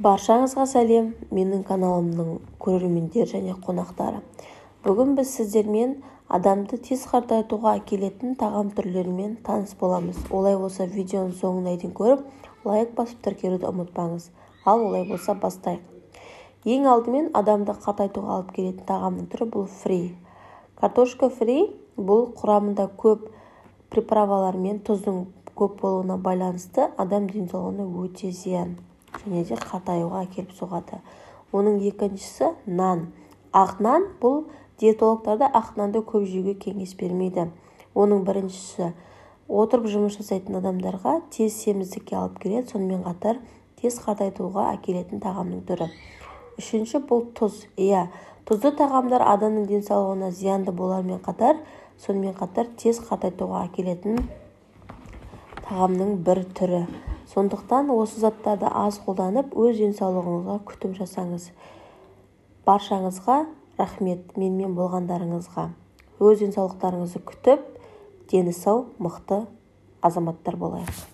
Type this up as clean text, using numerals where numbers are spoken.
Баршаңызға сәлем, менің каналымның көрермендері және қонақтары. Бүгін біз сіздермен адамды тез қартайтуға әкелетін тағам түрлерімен таныс боламыз. Олай болса, видеоның соңына дейін көріп, лайк басып тіркелуді ұмытпаңыз. Ал олай болса, бастайық. Ең алдымен адамды қартайтуға алып келетін тағамның түрі бұл фри. Картошка фри бұл құрамында көп приправалар мен тұздың көп болуына байланысты адам денсаулығына өте зиян және де қартаюға әкеліп соғады. Оның екіншісі нан. Ақ нан бұл диетологтарда ақ нанды көп жеуге кеңес бермейді. Оның біріншісі отырып жұмыс жасайтын адамдарға тез семіздікке алып келеді, сонымен қатар тез қартайтуға әкелетін тағамның түрі. Үшінші бұл тұз. Тұзды тағамдар адамның денсаулығына зиянды болармен қатар, сонымен қатар тез қартайтуға әкелетін тағамның бір түрі. Сондықтан осы заттарды аз қолданып, өз денсаулығыңызға күтім жасаңыз. Баршаңызға рахмет, менімен болғандарыңызға. Өз денсаулықтарыңызды күтіп, дені сау, мықты азаматтар болайық.